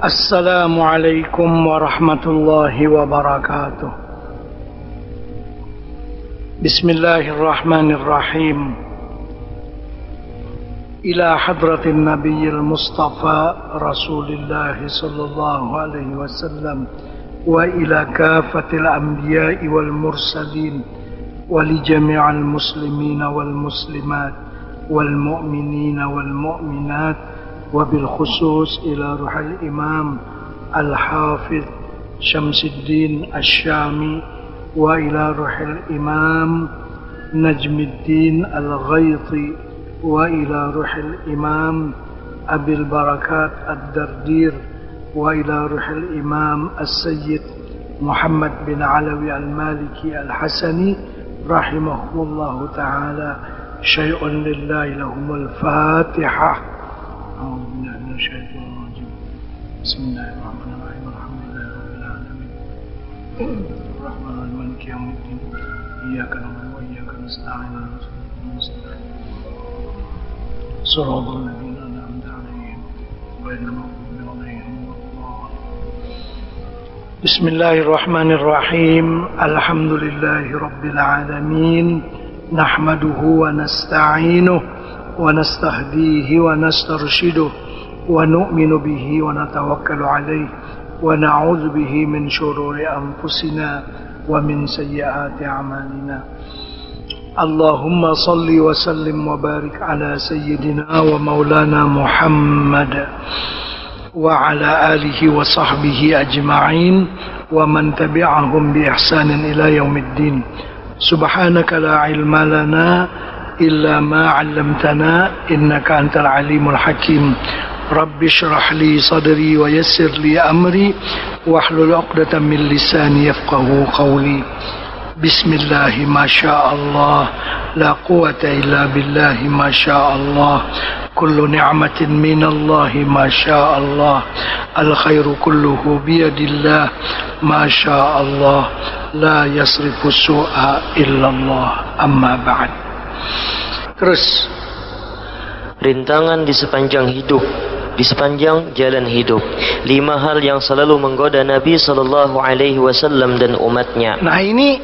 السلام عليكم ورحمة الله وبركاته. بسم الله الرحمن الرحيم. إلى حضرة النبي المصطفى رسول الله صلى الله عليه وسلم وإلى كافة الأنبياء والمرسلين ولجميع المسلمين والمسلمات والمؤمنين والمؤمنات وبالخصوص إلى روح الإمام الحافظ شمس الدين الشامي وإلى روح الإمام نجم الدين الغيطي وإلى روح الإمام أبي البركات الدردير وإلى روح الإمام السيد محمد بن علوي المالكي الحسني رحمه الله تعالى. شيء لله لهم الفاتحة. أعوذ بالله من الشيطان الرجيم. بسم الله الرحمن الرحيم. الحمد لله رب العالمين الرحمن الرحيم مالك يوم الدين إياك نعبد وإياك نستعين صراط الذين أنعمت عليهم غير المغضوب عليهم ولا الضالين. بسم الله الرحمن الرحيم. الحمد لله رب العالمين نحمده ونستعينه ونستهديه ونسترشده ونؤمن به ونتوكل عليه ونعوذ به من شرور أنفسنا ومن سيئات أعمالنا. اللهم صل وسلم وبارك على سيدنا ومولانا محمد وعلى آله وصحبه أجمعين ومن تبعهم بإحسان إلى يوم الدين. سبحانك لا علم لنا إلا ما علمتنا إنك أنت العليم الحكيم. رب اشرح لي صدري ويسر لي أمري واحلل عقدة من لساني يفقه قولي. بسم الله ما شاء الله لا قوة إلا بالله ما شاء الله. كل نعمة من الله ما شاء الله. الخير كله بيد الله ما شاء الله. لا يصرف السوء إلا الله. أما بعد. Terus. Rintangan di sepanjang hidup, di sepanjang jalan hidup. 5 hal yang selalu menggoda Nabi sallallahu alaihi wasallam dan umatnya. Nah, ini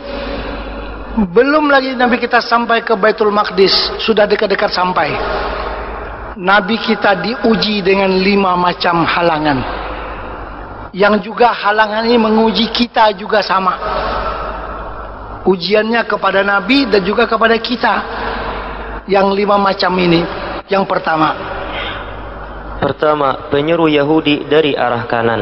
belum lagi Nabi kita sampai ke Baitul Maqdis, sudah dekat-dekat sampai. Nabi kita diuji dengan 5 macam halangan. Yang juga halangan ini menguji kita juga sama. Ujiannya kepada Nabi dan juga kepada kita. Yang 5 macam ini. Yang pertama, penyeru Yahudi dari arah kanan.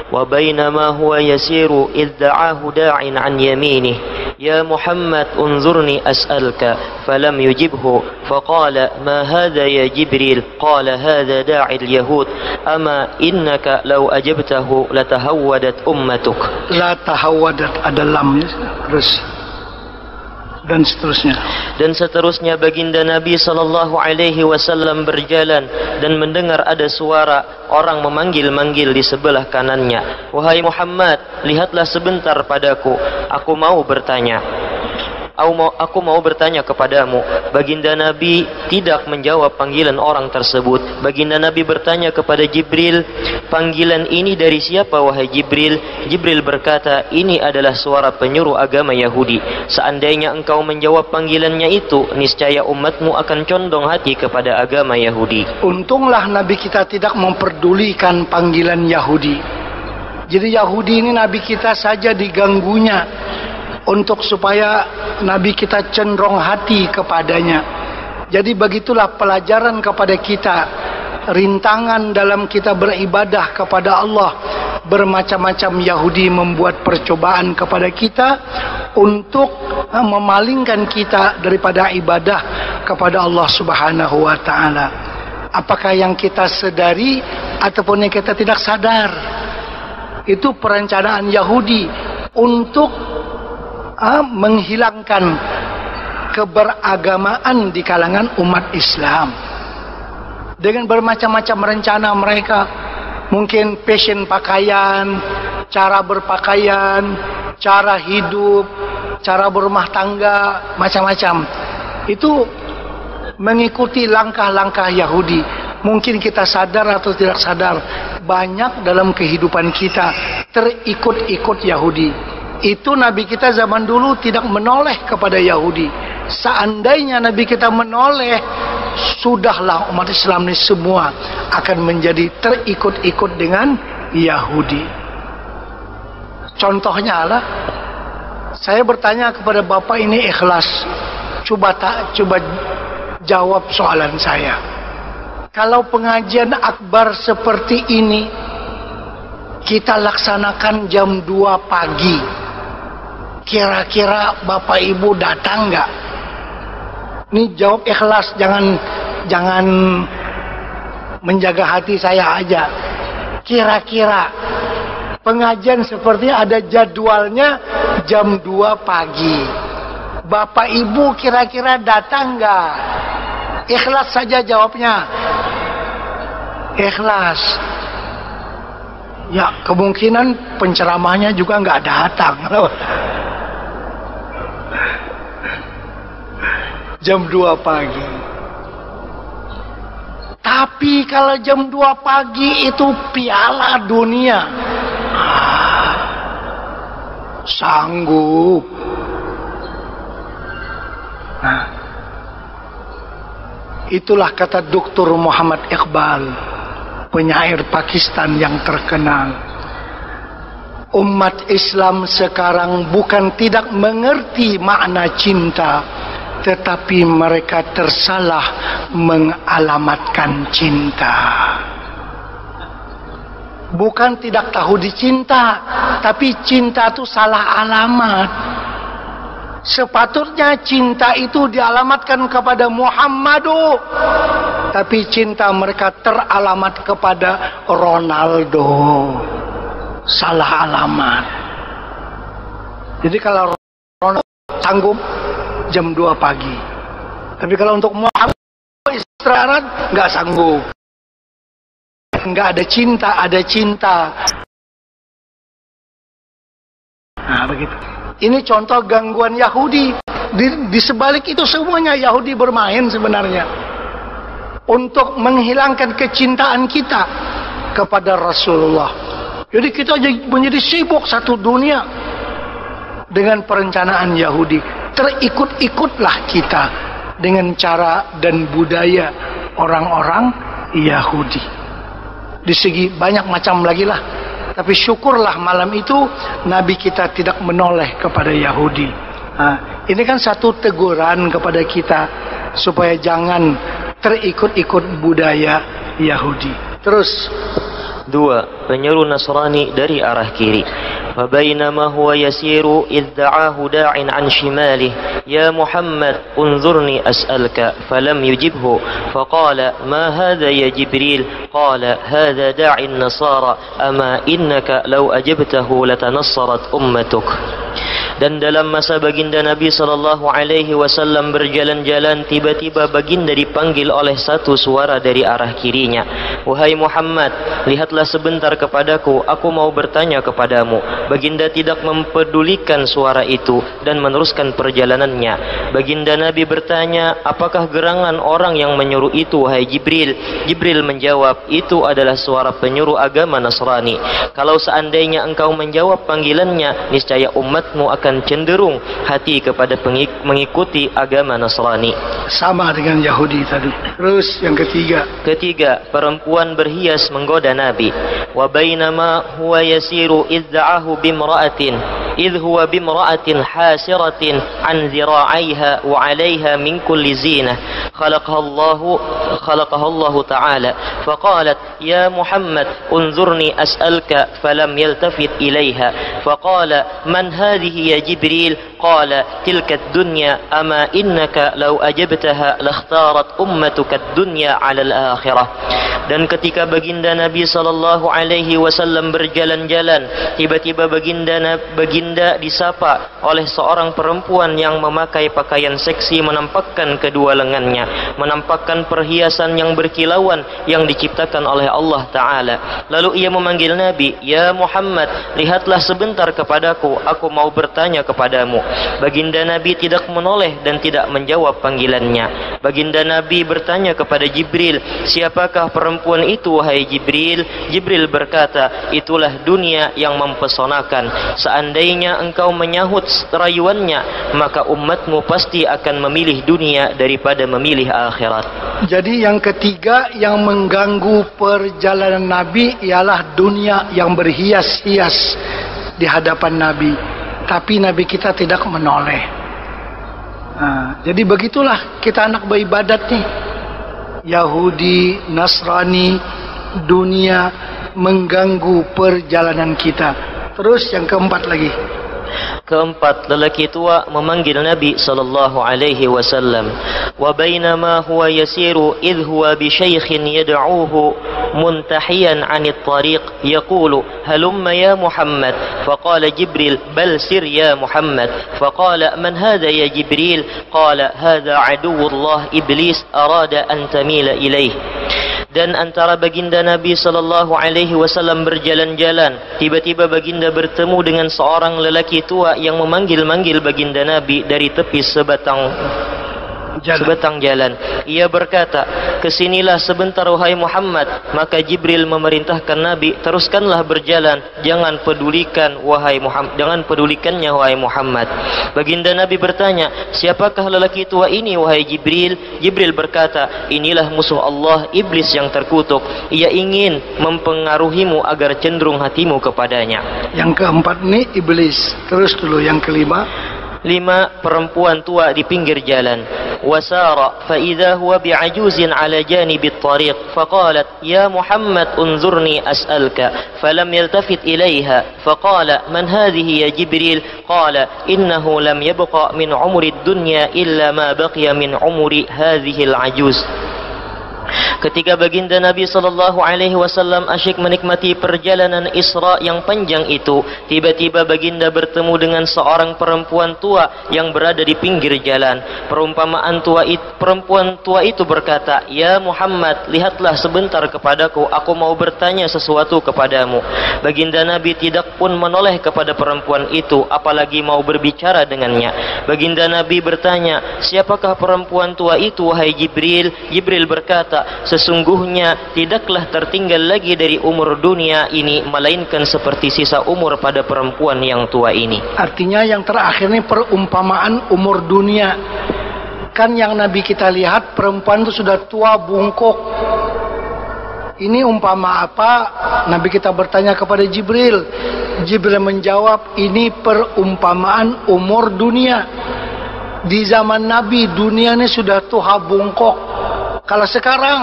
Wa bainama huwa yasiru idh da'ahu da'in an yaminih ya Muhammad unzurni as'alka falam yujibhu faqala ma hadha ya Jibril qala hadha da'i al-yahud ama innaka law ajabtahu latahawwadat ummatuk. La tahawwadat ada lamnya terus dan seterusnya baginda Nabi sallallahu alaihi wasallam berjalan dan mendengar ada suara orang memanggil-manggil di sebelah kanannya. Wahai Muhammad, lihatlah sebentar padaku, aku mau bertanya kepadamu. Baginda Nabi tidak menjawab panggilan orang tersebut. Baginda Nabi bertanya kepada Jibril, panggilan ini dari siapa wahai Jibril? Jibril berkata, ini adalah suara penyuruh agama Yahudi. Seandainya engkau menjawab panggilannya itu, niscaya umatmu akan condong hati kepada agama Yahudi. Untunglah Nabi kita tidak memperdulikan panggilan Yahudi. Jadi Yahudi ini Nabi kita saja diganggunya untuk supaya Nabi kita cenderung hati kepadanya. Jadi begitulah pelajaran kepada kita. Rintangan dalam kita beribadah kepada Allah. Bermacam-macam Yahudi membuat percobaan kepada kita untuk memalingkan kita daripada ibadah kepada Allah Subhanahu wa ta'ala. Apakah yang kita sedari ataupun yang kita tidak sadar. Itu perencanaan Yahudi untuk menghilangkan keberagamaan di kalangan umat Islam dengan bermacam-macam rencana mereka. Mungkin fashion pakaian, cara berpakaian, cara hidup, cara berumah tangga, macam-macam. Itu mengikuti langkah-langkah Yahudi. Mungkin kita sadar atau tidak sadar, banyak dalam kehidupan kita terikut-ikut Yahudi. Itu Nabi kita zaman dulu tidak menoleh kepada Yahudi. Seandainya Nabi kita menoleh, sudahlah umat Islam ini semua akan menjadi terikut-ikut dengan Yahudi. Contohnya adalah, saya bertanya kepada Bapak ini ikhlas, coba jawab soalan saya. Kalau pengajian akbar seperti ini kita laksanakan jam 2 pagi, kira-kira Bapak Ibu datang nggak? Ini jawab ikhlas, jangan menjaga hati saya aja. Kira-kira pengajian seperti ada jadwalnya jam 2 pagi. Bapak Ibu kira-kira datang nggak? Ikhlas saja jawabnya. Ikhlas. Ya, kemungkinan penceramahnya juga nggak datang. Jam 2 pagi. Tapi kalau jam 2 pagi itu Piala Dunia, sanggup. Nah, itulah kata Dr. Muhammad Iqbal, penyair Pakistan yang terkenal. Umat Islam sekarang bukan tidak mengerti makna cinta, tetapi mereka tersalah mengalamatkan cinta. Bukan tidak tahu dicinta, tapi cinta itu salah alamat. Sepatutnya cinta itu dialamatkan kepada Muhammadu, tapi cinta mereka teralamat kepada Ronaldo. Salah alamat. Jadi kalau Ronaldo sanggup jam 2 pagi, tapi kalau untuk Muhammad istirahat nggak sanggup. Nggak ada cinta, ada cinta. Nah begitu. Ini contoh gangguan Yahudi. Di sebalik itu semuanya Yahudi bermain sebenarnya untuk menghilangkan kecintaan kita kepada Rasulullah. Jadi kita menjadi sibuk satu dunia dengan perencanaan Yahudi. Terikut-ikutlah kita dengan cara dan budaya orang-orang Yahudi. Di segi banyak macam lagi lah. Tapi syukurlah malam itu Nabi kita tidak menoleh kepada Yahudi. Nah, ini kan satu teguran kepada kita supaya jangan terikut-ikut budaya Yahudi. Terus 2. Penyuruh Nasrani dari arah kiri. فبينما هو يسير إذ دعاه داع عن شماله يا محمد انظرني أسألك فلم يجبه فقال ما هذا يا جبريل قال هذا داع النصارى أما إنك لو أجبته لتنصرت أمتك. Dan dalam masa baginda Nabi SAW berjalan-jalan, tiba-tiba baginda dipanggil oleh satu suara dari arah kirinya. Wahai Muhammad, lihatlah sebentar kepadaku, aku mau bertanya kepadamu. Baginda tidak mempedulikan suara itu dan meneruskan perjalanannya. Baginda Nabi bertanya, apakah gerangan orang yang menyuruh itu, wahai Jibril? Jibril menjawab, itu adalah suara penyuruh agama Nasrani. Kalau seandainya engkau menjawab panggilannya, niscaya umatmu akan cenderung hati kepada mengikuti agama Nasrani. Sama dengan Yahudi tadi. Terus yang ketiga. Ketiga, perempuan berhias menggoda Nabi. Wa bainama huwa yasiru idh da'ahu bimra'atin idh huwa bimra'atin hasiratin an zira'aiha wa 'alayha min kulli zinah khalaqaha Allah ta'ala faqalat ya Muhammad unzurni as'alka falam yaltafit ilayha faqala man hadhihi ya Jibril qala tilka ad-dunya ama innaka law ajabtaha lakhtarat ummatuka ad-dunya 'ala al-akhirah. Dan ketika baginda Nabi SAW berjalan-jalan, tiba-tiba baginda baginda disapa oleh seorang perempuan yang memakai pakaian seksi, menampakkan kedua lengannya, menampakkan perhiasan yang berkilauan yang diciptakan oleh Allah Ta'ala. Lalu ia memanggil Nabi, "Ya Muhammad, lihatlah sebentar kepadaku, aku mau bertanya kepadamu." Baginda Nabi tidak menoleh dan tidak menjawab panggilannya. Baginda Nabi bertanya kepada Jibril, "Siapakah perempuan itu, wahai Jibril?" Jibril berkata, "Itulah dunia yang mempesonakan. Seandainya engkau menyahut rayuannya, maka umatmu pasti akan memilih dunia daripada memilih akhirat." Jadi yang ketiga yang mengganggu perjalanan Nabi ialah dunia yang berhias-hias di hadapan Nabi. Tapi Nabi kita tidak menoleh. Jadi begitulah kita anak beribadat nih. Yahudi, Nasrani, dunia mengganggu perjalanan kita. Terus yang keempat lagi. Keempat, lelaki tua memanggil Nabi sallallahu alaihi wasallam. Wa bainama huwa yasiru idh huwa bi syaikhin yad'uuhu muntahiyan 'anit tariq yaqulu halumma ya Muhammad. Faqala Jibril bal sir ya Muhammad. Faqala man hadha ya Jibril? Qala hadha aduwwullah iblis arada an tamila ilaih. Dan antara baginda Nabi sallallahu alaihi wasallam berjalan-jalan, tiba-tiba baginda bertemu dengan seorang lelaki tua yang memanggil-manggil baginda Nabi dari tepi sebatang jalan. Ia berkata, "Kesinilah sebentar wahai Muhammad." Maka Jibril memerintahkan Nabi, "Teruskanlah berjalan, jangan pedulikannya wahai Muhammad." Baginda Nabi bertanya, "Siapakah lelaki tua ini wahai Jibril?" Jibril berkata, "Inilah musuh Allah, iblis yang terkutuk. Ia ingin mempengaruhimu agar cenderung hatimu kepadanya." Yang keempat ini iblis. Terus dulu yang kelima. 5. Perempuan tua di pinggir jalan. Wasara fa idza huwa bi'ajuzin 'ala janibit tariq faqalat ya Muhammad unzurni as'alka falam yaltafit ilaiha faqala man hadhihi ya Jibril qala innahu lam yabqa min umri ad-dunya illa ma baqiya min umri hadhihi al-ajuz. Ketika baginda Nabi sallallahu alaihi wasallam asyik menikmati perjalanan Isra yang panjang itu, tiba-tiba baginda bertemu dengan seorang perempuan tua yang berada di pinggir jalan. Perempuan tua itu berkata, "Ya Muhammad, lihatlah sebentar kepadaku, aku mau bertanya sesuatu kepadamu." Baginda Nabi tidak pun menoleh kepada perempuan itu, apalagi mau berbicara dengannya. Baginda Nabi bertanya, "Siapakah perempuan tua itu wahai Jibril?" Jibril berkata, "Sesungguhnya tidaklah tertinggal lagi dari umur dunia ini melainkan seperti sisa umur pada perempuan yang tua ini." Artinya yang terakhir ini perumpamaan umur dunia. Kan yang Nabi kita lihat perempuan itu sudah tua bungkuk. Ini umpama apa? Nabi kita bertanya kepada Jibril. Jibril menjawab, ini perumpamaan umur dunia. Di zaman Nabi dunia ini sudah tua bungkuk. Kalau sekarang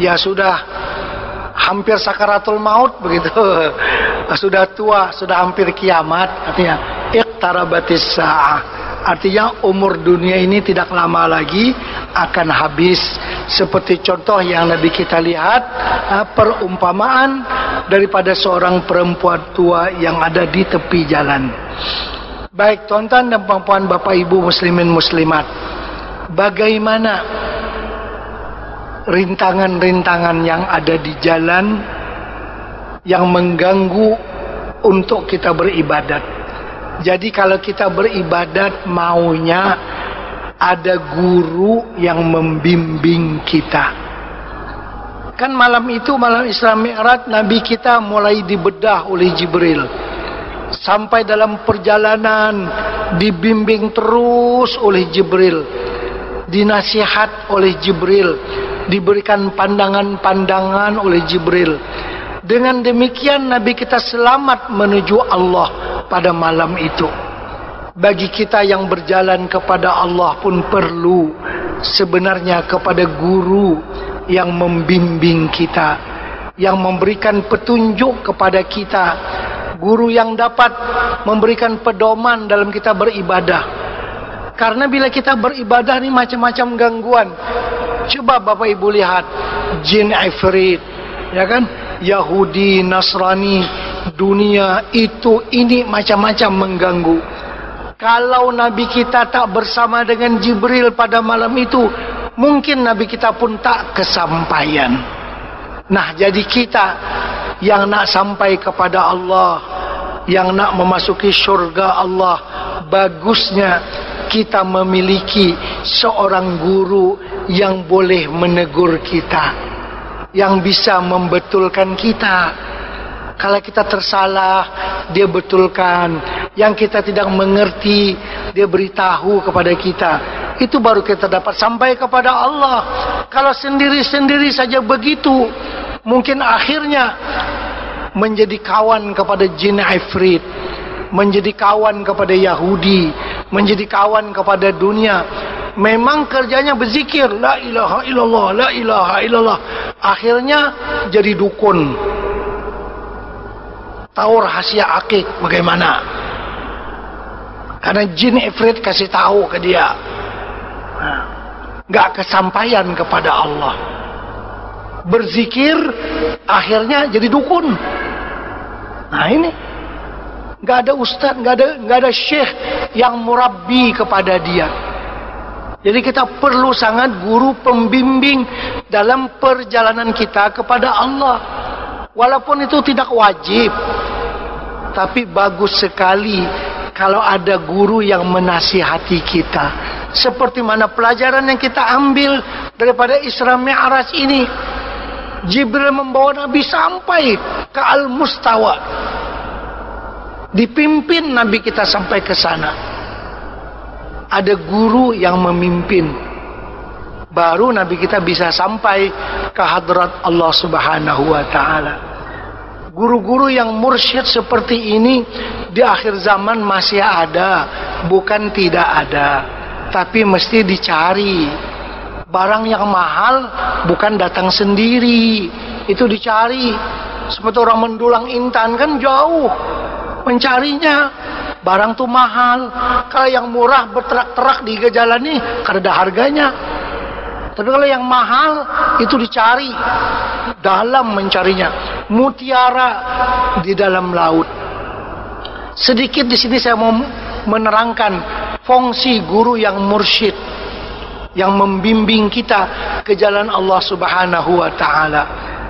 ya sudah hampir sakaratul maut begitu. Sudah tua, sudah hampir kiamat. Artinya iqtarabatis sa'ah. Artinya umur dunia ini tidak lama lagi akan habis. Seperti contoh yang Nabi kita lihat, perumpamaan daripada seorang perempuan tua yang ada di tepi jalan. Baik tuan-tuan dan puan-puan, bapak ibu muslimin muslimat, bagaimana rintangan-rintangan yang ada di jalan yang mengganggu untuk kita beribadat. Jadi kalau kita beribadat maunya ada guru yang membimbing kita. Kan malam itu, malam Isra Mi'raj, Nabi kita mulai dibedah oleh Jibril. Sampai dalam perjalanan dibimbing terus oleh Jibril. Dinasihat oleh Jibril. Diberikan pandangan-pandangan oleh Jibril. Dengan demikian Nabi kita selamat menuju Allah pada malam itu. Bagi kita yang berjalan kepada Allah pun perlu sebenarnya kepada guru yang membimbing kita, yang memberikan petunjuk kepada kita, guru yang dapat memberikan pedoman dalam kita beribadah. Karena bila kita beribadah ini macam-macam gangguan. Coba Bapak Ibu lihat jin ifrit, ya kan? Yahudi, Nasrani, dunia itu ini macam-macam mengganggu. Kalau Nabi kita tak bersama dengan Jibril pada malam itu, mungkin Nabi kita pun tak kesampaian. Nah, jadi kita yang nak sampai kepada Allah, yang nak memasuki syurga Allah, bagusnya kita memiliki seorang guru yang boleh menegur kita, yang bisa membetulkan kita. Kalau kita tersalah, dia betulkan. Yang kita tidak mengerti, dia beritahu kepada kita. Itu baru kita dapat sampai kepada Allah. Kalau sendiri-sendiri saja begitu, mungkin akhirnya menjadi kawan kepada jin ifrit, menjadi kawan kepada Yahudi, menjadi kawan kepada dunia. Memang kerjanya berzikir, la ilaha illallah, la ilaha illallah. Akhirnya jadi dukun, tahu rahasia akik bagaimana, karena jin ifrit kasih tahu ke dia. Gak kesampaian kepada Allah. Berzikir akhirnya jadi dukun. Nah ini, gak ada ustaz, gak ada syekh yang murabbi kepada dia. Jadi kita perlu sangat guru pembimbing dalam perjalanan kita kepada Allah. Walaupun itu tidak wajib, tapi bagus sekali kalau ada guru yang menasihati kita. Seperti mana pelajaran yang kita ambil daripada Isra Mi'raj ini. Jibril membawa Nabi sampai ke Al-Mustawa. Dipimpin Nabi kita sampai ke sana. Ada guru yang memimpin. Baru Nabi kita bisa sampai ke hadrat Allah Subhanahu wa ta'ala. Guru-guru yang mursyid seperti ini di akhir zaman masih ada, bukan tidak ada, tapi mesti dicari. Barang yang mahal bukan datang sendiri, itu dicari. Seperti orang mendulang intan kan jauh mencarinya. Barang tuh mahal. Kalau yang murah berterak-terak di jalan nih karena harganya. Tapi kalau yang mahal itu dicari, dalam mencarinya. Mutiara di dalam laut. Sedikit di sini saya mau menerangkan fungsi guru yang mursyid, yang membimbing kita ke jalan Allah Subhanahu wa ta'ala.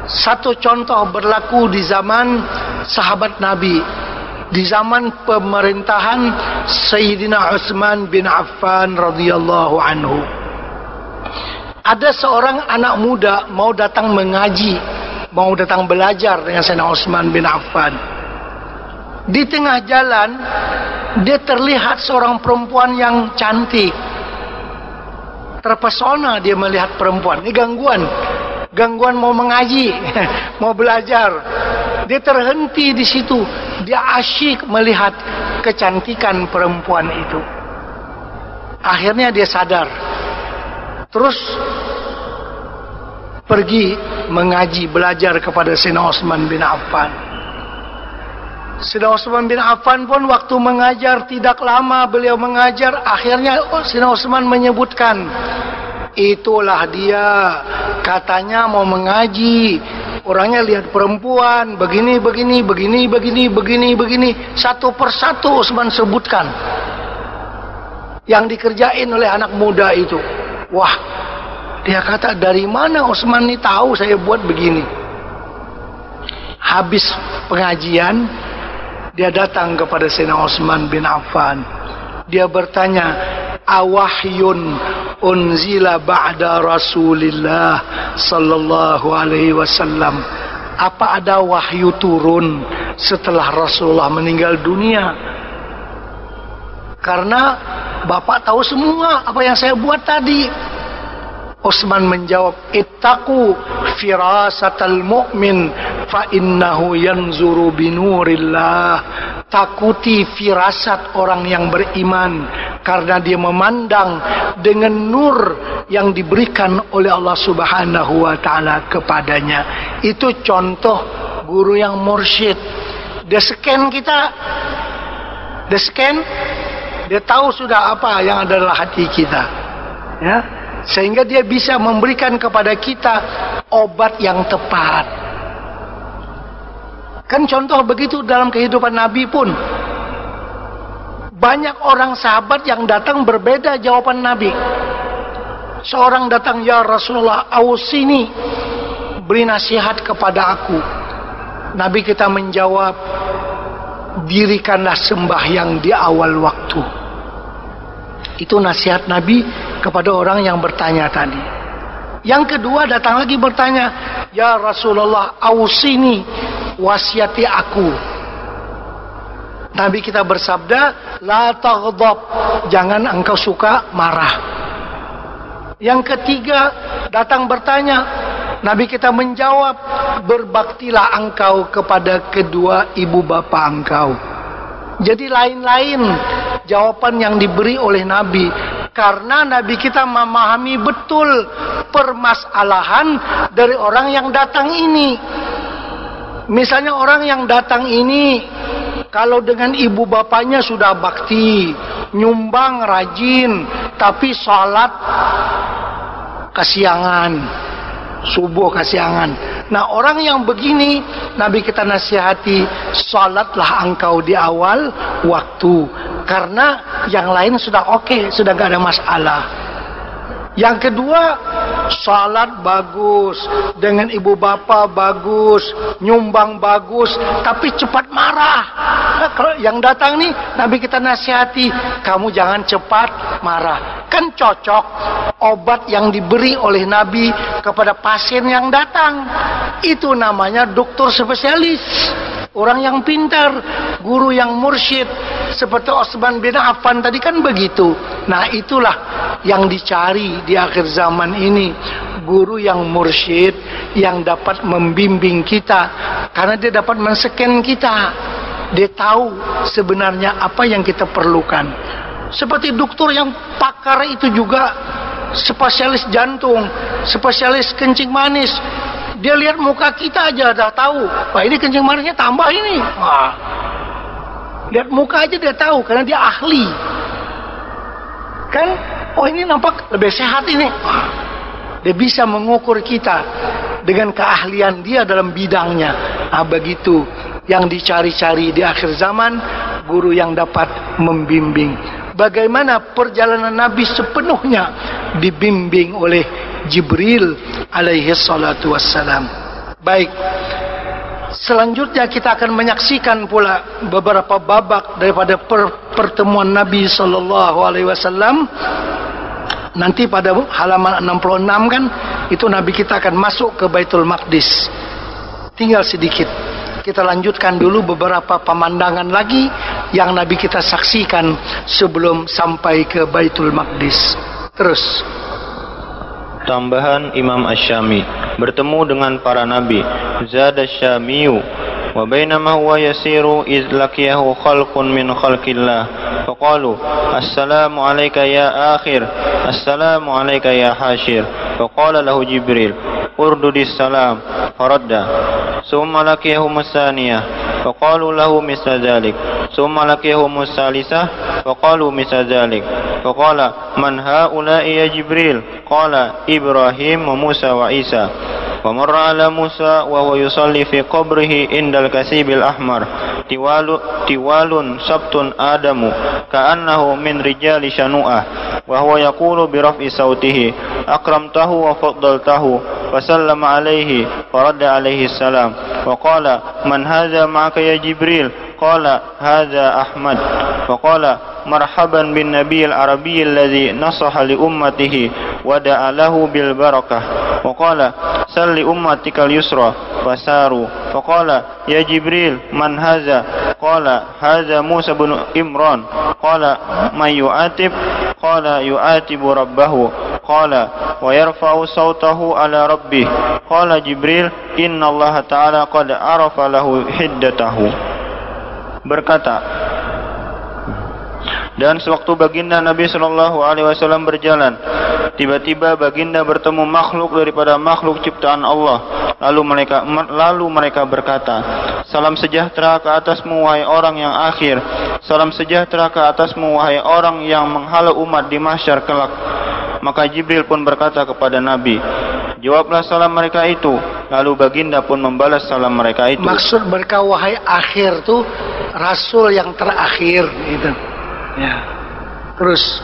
Satu contoh berlaku di zaman sahabat Nabi, di zaman pemerintahan Sayyidina Utsman bin Affan radhiyallahu anhu. Ada seorang anak muda mau datang mengaji, mau datang belajar dengan Sayyidina Utsman bin Affan. Di tengah jalan dia terlihat seorang perempuan yang cantik. Terpesona dia melihat perempuan. Ini gangguan mau mengaji, mau belajar. Dia terhenti di situ. Dia asyik melihat kecantikan perempuan itu. Akhirnya dia sadar. Terus pergi mengaji, belajar kepada Sayyidina Utsman bin Affan. Sayyidina Utsman bin Affan pun waktu mengajar tidak lama beliau mengajar. Akhirnya Sayyidina Utsman menyebutkan, itulah dia, katanya mau mengaji. Orangnya lihat perempuan begini. Satu persatu Utsman sebutkan yang dikerjain oleh anak muda itu. Wah, dia kata, dari mana Utsman ini tahu saya buat begini? Habis pengajian, dia datang kepada Sayyidina Utsman bin Affan. Dia bertanya, awahyun unzila ba'da Rasulillah sallallahu alaihi wasallam. Apa ada wahyu turun setelah Rasulullah meninggal dunia? Karena Bapak tahu semua apa yang saya buat tadi. Utsman menjawab, ittaqu firasatal mu'min fa innahu yanzuru binurillah. Takuti firasat orang yang beriman, karena dia memandang dengan nur yang diberikan oleh Allah Subhanahu wa ta'ala kepadanya. Itu contoh guru yang mursyid. Dia scan kita, dia tahu sudah apa yang ada dalam hati kita, ya, sehingga dia bisa memberikan kepada kita obat yang tepat. Kan contoh begitu dalam kehidupan Nabi pun. Banyak orang sahabat yang datang berbeda jawaban Nabi. Seorang datang, ya Rasulullah, ausini, beri nasihat kepada aku. Nabi kita menjawab, dirikanlah sembahyang di awal waktu. Itu nasihat Nabi kepada orang yang bertanya tadi. Yang kedua datang lagi bertanya, ya Rasulullah, ausini, wasiati aku. Nabi kita bersabda, la taghdab, jangan engkau suka marah. Yang ketiga datang bertanya, Nabi kita menjawab, berbaktilah engkau kepada kedua ibu bapa engkau. Jadi lain-lain jawaban yang diberi oleh Nabi, karena Nabi kita memahami betul permasalahan dari orang yang datang ini. Misalnya orang yang datang ini, kalau dengan ibu bapaknya sudah bakti, nyumbang rajin, tapi sholat kesiangan, subuh kesiangan. Nah, orang yang begini Nabi kita nasihati, sholatlah engkau di awal waktu, karena yang lain sudah oke, sudah gak ada masalah. Yang kedua, sholat bagus, dengan ibu bapa bagus, nyumbang bagus, tapi cepat marah. Nah, kalau yang datang nih, Nabi kita nasihati, kamu jangan cepat marah. Kan cocok obat yang diberi oleh Nabi kepada pasien yang datang. Itu namanya dokter spesialis, orang yang pintar, guru yang mursyid. Seperti Utsman bin Affan tadi kan begitu. Nah, itulah yang dicari di akhir zaman ini, guru yang mursyid, yang dapat membimbing kita, karena dia dapat men-scan kita. Dia tahu sebenarnya apa yang kita perlukan. Seperti dokter yang pakar itu juga, spesialis jantung, spesialis kencing manis. Dia lihat muka kita aja dah tahu, wah ini kencing manisnya tambah ini. Wah, lihat muka aja dia tahu, karena dia ahli. Kan, oh ini nampak lebih sehat ini. Wah, dia bisa mengukur kita dengan keahlian dia dalam bidangnya. Nah, begitu yang dicari-cari di akhir zaman, guru yang dapat membimbing. Bagaimana perjalanan Nabi sepenuhnya dibimbing oleh Jibril alaihi salatu wassalam. Baik, selanjutnya kita akan menyaksikan pula beberapa babak daripada pertemuan Nabi sallallahu alaihi wasallam. Nanti pada halaman 66 kan, itu Nabi kita akan masuk ke Baitul Maqdis. Tinggal sedikit. Kita lanjutkan dulu beberapa pemandangan lagi yang Nabi kita saksikan sebelum sampai ke Baitul Maqdis. Terus. Tambahan Imam Asy-Syami, bertemu dengan para nabi. Zada Syamiyu wa bainama huwa yasiru iz laqiyahu khalqun min khalqillah faqalu assalamu alayka ya akhir, assalamu alayka ya hashir. Faqala lahu Jibril urdudis salam faradda. Summa laqiyahum as-saniyah faqalu lahu misla dhalik. Summa laqiyahum as-salisah faqalu misla dhalik. Faqala man haula'i ya Jibril? Qala Ibrahim wa Musa wa Isa. Wa marra ala Musa wa huwa yusalli fi qabrihi indal kasibil ahmar. Tiwalun sabtun adamu ka'annahu min rijali shanu'ah. Wa huwa yaqulu bi raf'i sautihi akramtahu wa faddaltahu. فسلم عليه فرد عليه السلام وقال من هذا معك يا جبريل؟ قال هذا أحمد. فقال مرحبا بالنبي العربي الذي نصح لأمته ودعا له بالبركة. وقال سل لأمتك اليسرى فساروا. فقال يا جبريل من هذا؟ قال هذا موسى بن إمران. قال من يعاتب؟ قال يعاتب ربه. قال ويرفع صوته على ربه. قال جبريل إن الله تعالى قد عرف له حدته. Berkata, dan sewaktu baginda Nabi Shallallahu Alaihi Wasallam berjalan, tiba-tiba baginda bertemu makhluk daripada makhluk ciptaan Allah. Lalu mereka berkata, salam sejahtera ke atasmu wahai orang yang akhir. Salam sejahtera ke atasmu wahai orang yang menghalau umat di mahsyar kelak. Maka Jibril pun berkata kepada Nabi, "Jawablah salam mereka itu." Lalu baginda pun membalas salam mereka itu. Maksud mereka wahai akhir tu rasul yang terakhir gitu. Ya. Terus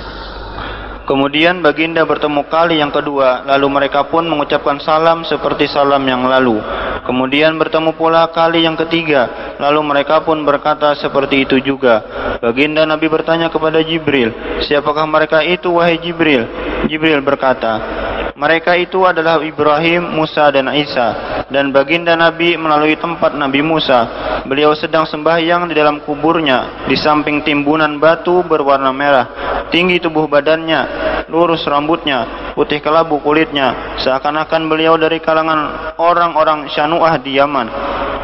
kemudian baginda bertemu kali yang kedua, lalu mereka pun mengucapkan salam seperti salam yang lalu. Kemudian bertemu pula kali yang ketiga, lalu mereka pun berkata seperti itu juga. Baginda Nabi bertanya kepada Jibril, "Siapakah mereka itu wahai Jibril?" Jibril berkata, "Mereka itu adalah Ibrahim, Musa dan Isa." Dan baginda Nabi melalui tempat Nabi Musa. Beliau sedang sembahyang di dalam kuburnya, di samping timbunan batu berwarna merah. Tinggi tubuh badannya, lurus rambutnya, putih kelabu kulitnya, seakan-akan beliau dari kalangan orang-orang Syanu'ah di Yaman.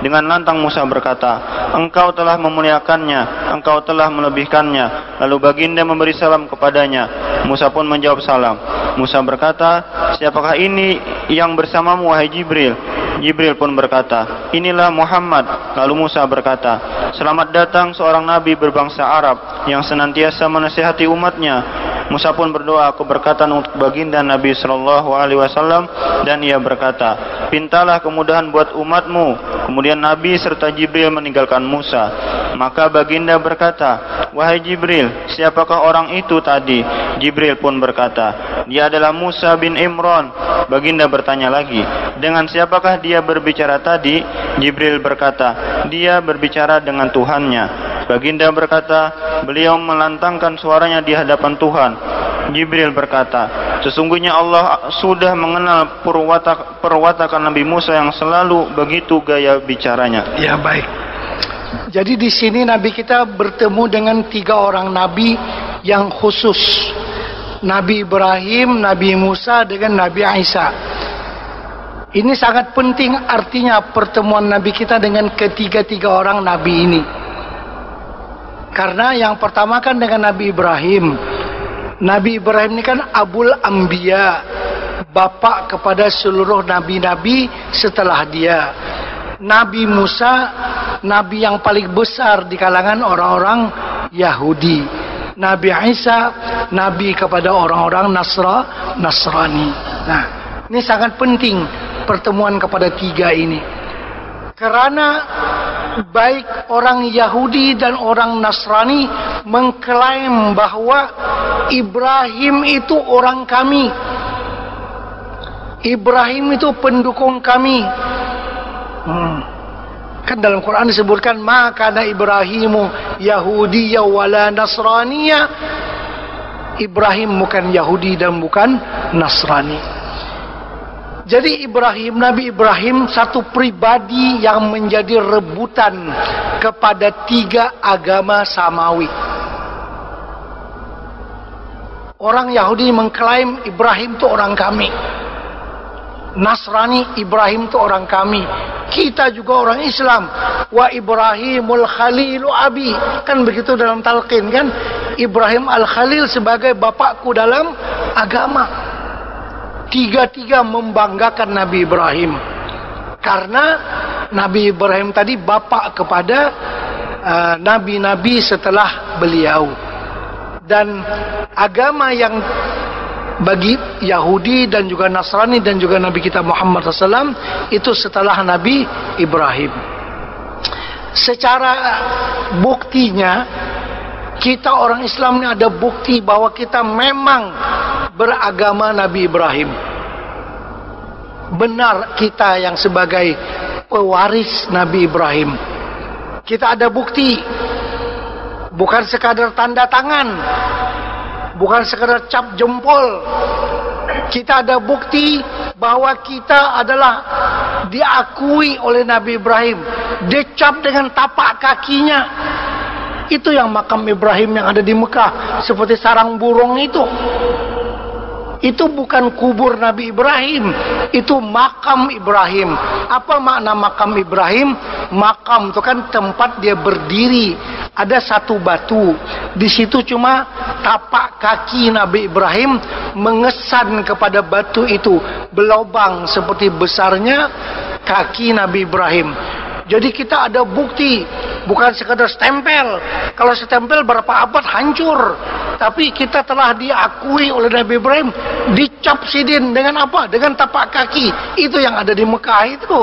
Dengan lantang Musa berkata, "Engkau telah memuliakannya, engkau telah melebihkannya." Lalu baginda memberi salam kepadanya. Musa pun menjawab salam. Musa berkata, "Siapakah ini yang bersamamu wahai Jibril?" Jibril pun berkata, "Inilah Muhammad." Lalu Musa berkata, "Selamat datang seorang nabi berbangsa Arab yang senantiasa menasihati umatnya." Musa pun berdoa keberkatan untuk baginda Nabi SAW dan ia berkata, "Pintalah kemudahan buat umatmu." Kemudian Nabi serta Jibril meninggalkan Musa. Maka baginda berkata, "Wahai Jibril, siapakah orang itu tadi?" Jibril pun berkata, "Dia adalah Musa bin Imran." Baginda bertanya lagi, "Dengan siapakah dia berbicara tadi?" Jibril berkata, "Dia berbicara dengan Tuhannya." Baginda berkata, "Beliau melantangkan suaranya di hadapan Tuhan." Jibril berkata, "Sesungguhnya Allah sudah mengenal perwatakan Nabi Musa yang selalu begitu gaya bicaranya." Ya, baik. Jadi di sini Nabi kita bertemu dengan 3 orang Nabi yang khusus. Nabi Ibrahim, Nabi Musa dengan Nabi Isa. Ini sangat penting artinya pertemuan Nabi kita dengan ketiga-tiga orang Nabi ini. Karena yang pertama kan dengan Nabi Ibrahim. Nabi Ibrahim ini kan Abul Anbiya, bapak kepada seluruh nabi-nabi setelah dia. Nabi Musa, nabi yang paling besar di kalangan orang-orang Yahudi. Nabi Isa, nabi kepada orang-orang Nasrani. Nah, ini sangat penting pertemuan kepada 3 ini. Karena baik orang Yahudi dan orang Nasrani mengklaim bahwa Ibrahim itu orang kami. Ibrahim itu pendukung kami. Kan dalam Quran disebutkan maka kana Ibrahimu Yahudiyya wala Nasraniyya. Ibrahim bukan Yahudi dan bukan Nasrani. Jadi Nabi Ibrahim satu pribadi yang menjadi rebutan kepada 3 agama samawi. Orang Yahudi mengklaim Ibrahim itu orang kami. Nasrani, Ibrahim itu orang kami. Kita juga orang Islam. Wa Ibrahimul Khalilu Abi. Kan begitu dalam talqin kan. Ibrahim Al-Khalil sebagai bapakku dalam agama. 3 membanggakan Nabi Ibrahim. Karena Nabi Ibrahim tadi bapak kepada nabi-nabi setelah beliau. Dan agama yang bagi Yahudi dan juga Nasrani dan juga Nabi kita Muhammad SAW itu setelah Nabi Ibrahim. Secara buktinya, kita orang Islam ini ada bukti bahwa kita memang beragama Nabi Ibrahim. Benar kita yang sebagai pewaris Nabi Ibrahim. Kita ada bukti. Bukan sekadar tanda tangan. Bukan sekadar cap jempol. Kita ada bukti bahwa kita adalah diakui oleh Nabi Ibrahim. Dicap dengan tapak kakinya. Itu yang makam Ibrahim yang ada di Mekah. Seperti sarang burung itu. Itu bukan kubur Nabi Ibrahim. Itu makam Ibrahim. Apa makna makam Ibrahim? Makam itu kan tempat dia berdiri. Ada satu batu. Di situ cuma tapak kaki Nabi Ibrahim mengesan kepada batu itu. Berlubang seperti besarnya kaki Nabi Ibrahim. Jadi kita ada bukti. Bukan sekadar stempel. Kalau stempel berapa abad hancur. Tapi kita telah diakui oleh Nabi Ibrahim, dicap sidin dengan apa? Dengan tapak kaki. Itu yang ada di Mekah itu.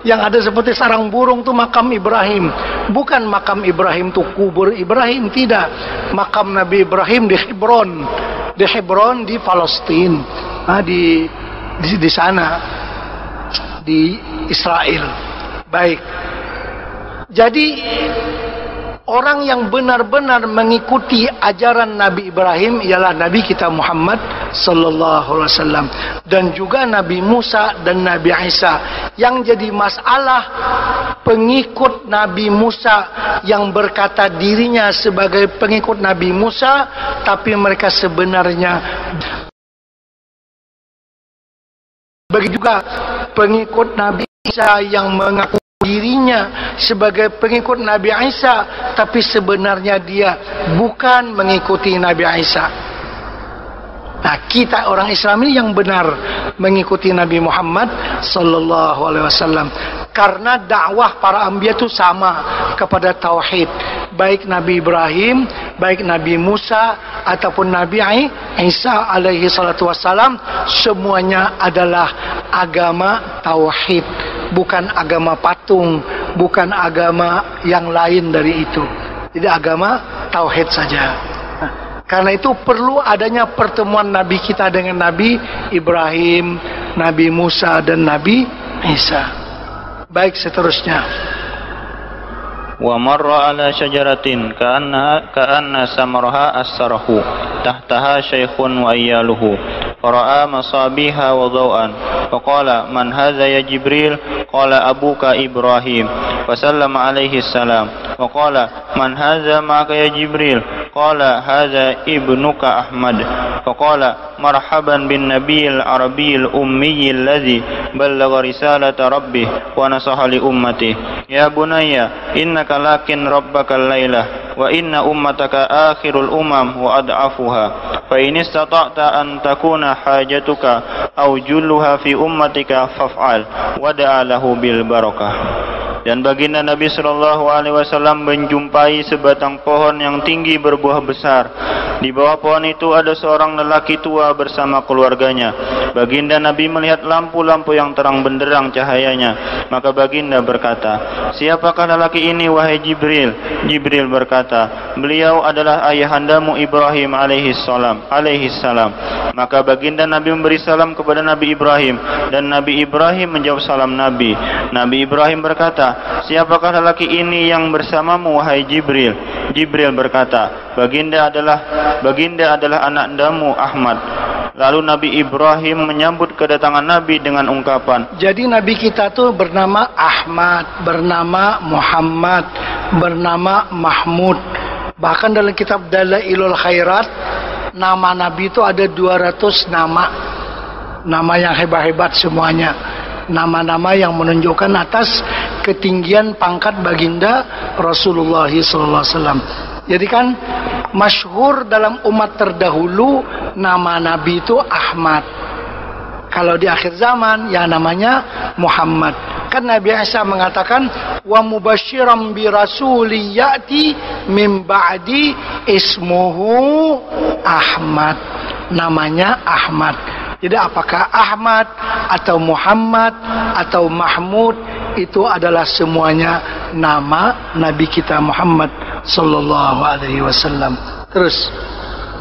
Yang ada seperti sarang burung itu makam Ibrahim. Bukan makam Ibrahim itu kubur Ibrahim, tidak. Makam Nabi Ibrahim di Hebron. Di Hebron di Palestina. Di sana. Di Israel. Baik. Jadi orang yang benar-benar mengikuti ajaran Nabi Ibrahim ialah Nabi kita Muhammad sallallahu alaihi wasallam, dan juga Nabi Musa dan Nabi Isa. Yang jadi masalah pengikut Nabi Musa yang berkata dirinya sebagai pengikut Nabi Musa, tapi mereka sebenarnya begitu juga pengikut Nabi Isa yang mengaku dirinya sebagai pengikut Nabi Isa, tapi sebenarnya dia bukan mengikuti Nabi Isa. Nah, kita orang Islam ini yang benar mengikuti Nabi Muhammad sallallahu alaihi wasallam, karena dakwah para anbiya itu sama kepada tauhid. Baik Nabi Ibrahim, baik Nabi Musa ataupun Nabi Isa alaihi salatu wasallam, semuanya adalah agama tauhid, bukan agama patung, bukan agama yang lain dari itu. Jadi agama tauhid saja. Karena itu perlu adanya pertemuan Nabi kita dengan Nabi Ibrahim, Nabi Musa dan Nabi Isa. Baik, seterusnya. Wa marra ala syajaratin ka'anna samaraha as-sarahu tahtaha syaikhun wa iyyaluhu fara'a masabiha wa dhaw'an faqala man hadha ya Jibril qala abuka Ibrahim fasallama alaihi salam wa qala man hadha ma'aka ya Jibril qala hadha ibnuka Ahmad faqala marhaban bin nabiyil arabiyil ummiyil ladzi ballagha risalata rabbih wa nasaha li ummati ya bunayya innaka lakin rabbakal lailah wa inna ummataka akhirul umam wa ad'afuha fa in istata'ta an takuna hajatuka aw julluha fi ummatika faf'al wa da'a lahu bil barakah. Dan baginda Nabi SAW menjumpai sebatang pohon yang tinggi berbuah besar. Di bawah pohon itu ada seorang lelaki tua bersama keluarganya. Baginda Nabi melihat lampu-lampu yang terang benderang cahayanya. Maka baginda berkata, siapakah lelaki ini wahai Jibril? Jibril berkata, beliau adalah ayahandamu Ibrahim alaihissalam. Maka baginda Nabi memberi salam kepada Nabi Ibrahim, dan Nabi Ibrahim menjawab salam Nabi. Nabi Ibrahim berkata, siapakah lelaki ini yang bersamamu wahai Jibril? Jibril berkata, baginda adalah anakndamu Ahmad. Lalu Nabi Ibrahim menyambut kedatangan Nabi dengan ungkapan, jadi Nabi kita tuh bernama Ahmad, bernama Muhammad, bernama Mahmud. Bahkan dalam kitab Dalailul Khairat, nama Nabi itu ada 200 nama. Nama yang hebat-hebat semuanya. Nama-nama yang menunjukkan atas ketinggian pangkat baginda Rasulullah SAW. Jadi kan masyhur dalam umat terdahulu nama Nabi itu Ahmad. Kalau di akhir zaman ya namanya Muhammad. Kan Nabi Isa mengatakan wa mubasyiran bi rasuli ya'ti min ba'di ismuhu Ahmad. Namanya Ahmad. Jadi apakah Ahmad atau Muhammad atau Mahmud, itu adalah semuanya nama Nabi kita Muhammad sallallahu alaihi wasallam. Terus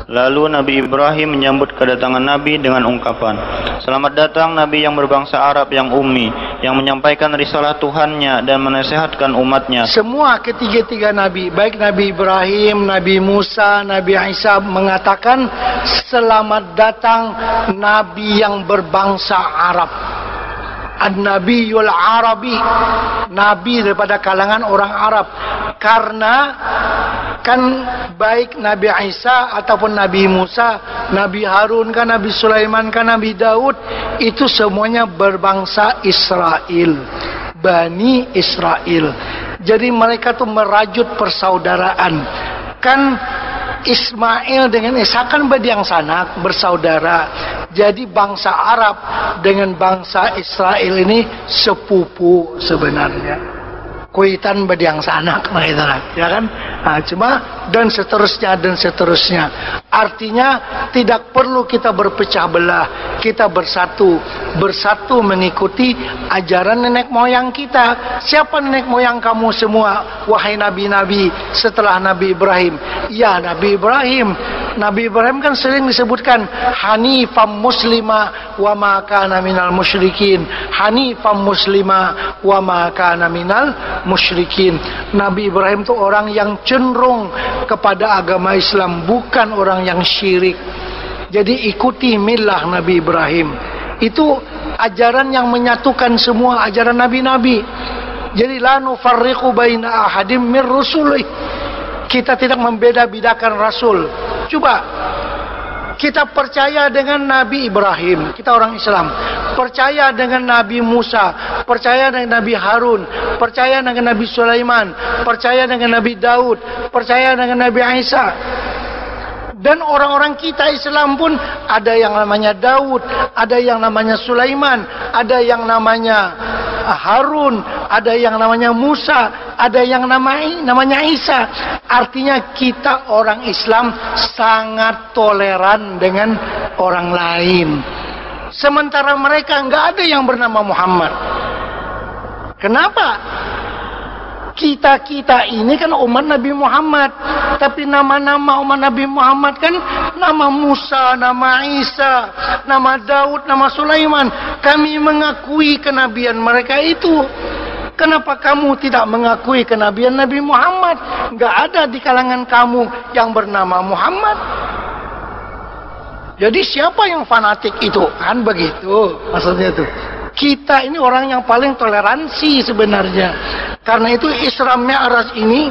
lalu Nabi Ibrahim menyambut kedatangan Nabi dengan ungkapan, selamat datang Nabi yang berbangsa Arab yang ummi, yang menyampaikan risalah Tuhannya dan menasihatkan umatnya. Semua ketiga-tiga Nabi, baik Nabi Ibrahim, Nabi Musa, Nabi Isa, mengatakan selamat datang Nabi yang berbangsa Arab. An-Nabiyul Arabi, Nabi daripada kalangan orang Arab. Karena kan baik Nabi Isa ataupun Nabi Musa, Nabi Harun kan, Nabi Sulaiman kan, Nabi Daud, itu semuanya berbangsa Israel, Bani Israel. Jadi mereka tuh merajut persaudaraan. Kan Ismail dengan Ishak kan bediang sanak, bersaudara. Jadi bangsa Arab dengan bangsa Israel ini sepupu sebenarnya. Kuitan bediang sanak, ya kan? Nah, cuma dan seterusnya. Artinya tidak perlu kita berpecah belah, kita bersatu mengikuti ajaran nenek moyang kita. Siapa nenek moyang kamu semua, wahai nabi-nabi setelah Nabi Ibrahim? Ya, Nabi Ibrahim. Nabi Ibrahim kan sering disebutkan hanifam muslima wa ma kana minal musyrikin. Hanifam muslima wa ma kana minal musyrikin. Nabi Ibrahim itu orang yang cenderung kepada agama Islam, bukan orang yang syirik. Jadi ikuti milah Nabi Ibrahim. Itu ajaran yang menyatukan semua ajaran nabi-nabi. Jadi la nufarriqu baina ahadim mir rusulih. Kita tidak membeda-bedakan rasul. Coba kita percaya dengan Nabi Ibrahim, kita orang Islam. Percaya dengan Nabi Musa, percaya dengan Nabi Harun, percaya dengan Nabi Sulaiman, percaya dengan Nabi Daud, percaya dengan Nabi Isa. Dan orang-orang kita Islam pun ada yang namanya Daud, ada yang namanya Sulaiman, ada yang namanya Harun, ada yang namanya Musa, ada yang namanya Isa. Artinya kita orang Islam sangat toleran dengan orang lain. Sementara mereka nggak ada yang bernama Muhammad. Kenapa? Kita ini kan umat Nabi Muhammad, tapi nama-nama umat Nabi Muhammad kan nama Musa, nama Isa, nama Daud, nama Sulaiman. Kami mengakui kenabian mereka itu. Kenapa kamu tidak mengakui kenabian Nabi Muhammad? Nggak ada di kalangan kamu yang bernama Muhammad. Jadi siapa yang fanatik itu? Kan begitu maksudnya itu. Kita ini orang yang paling toleransi sebenarnya. Karena itu Isra Mi'raj ini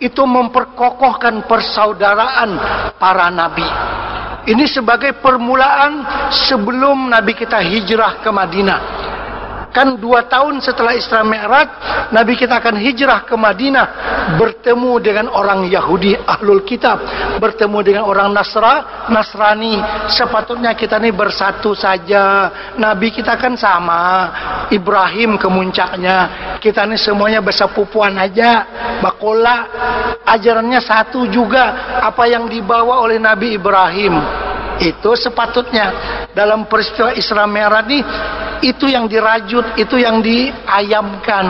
itu memperkokohkan persaudaraan para nabi. Ini sebagai permulaan sebelum Nabi kita hijrah ke Madinah. Kan 2 tahun setelah Isra Mi'raj, Nabi kita akan hijrah ke Madinah, bertemu dengan orang Yahudi Ahlul Kitab, bertemu dengan orang Nasrani. Sepatutnya kita ini bersatu saja. Nabi kita kan sama, Ibrahim kemuncaknya. Kita ini semuanya bersepupuan aja, bakola. Ajarannya satu juga, apa yang dibawa oleh Nabi Ibrahim. Itu sepatutnya dalam peristiwa Isra Mi'raj ini, itu yang dirajut, itu yang diayamkan,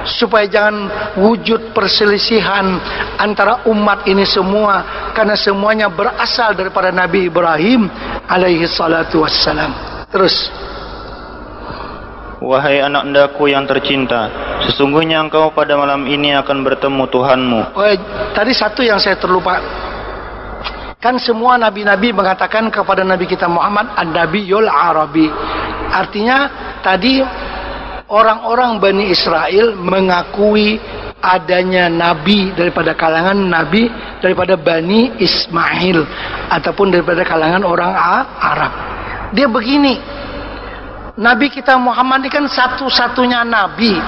supaya jangan wujud perselisihan antara umat ini semua, karena semuanya berasal daripada Nabi Ibrahim alaihi salatu wassalam. Terus, wahai anak andaku yang tercinta, sesungguhnya engkau pada malam ini akan bertemu Tuhanmu. Tadi satu yang saya terlupa. Kan semua nabi-nabi mengatakan kepada Nabi kita Muhammad an-Nabiyul Arabi. Artinya tadi orang-orang Bani Israel mengakui adanya nabi daripada kalangan nabi daripada Bani Ismail ataupun daripada kalangan orang Arab. Dia begini, Nabi kita Muhammad ini kan satu-satunya nabi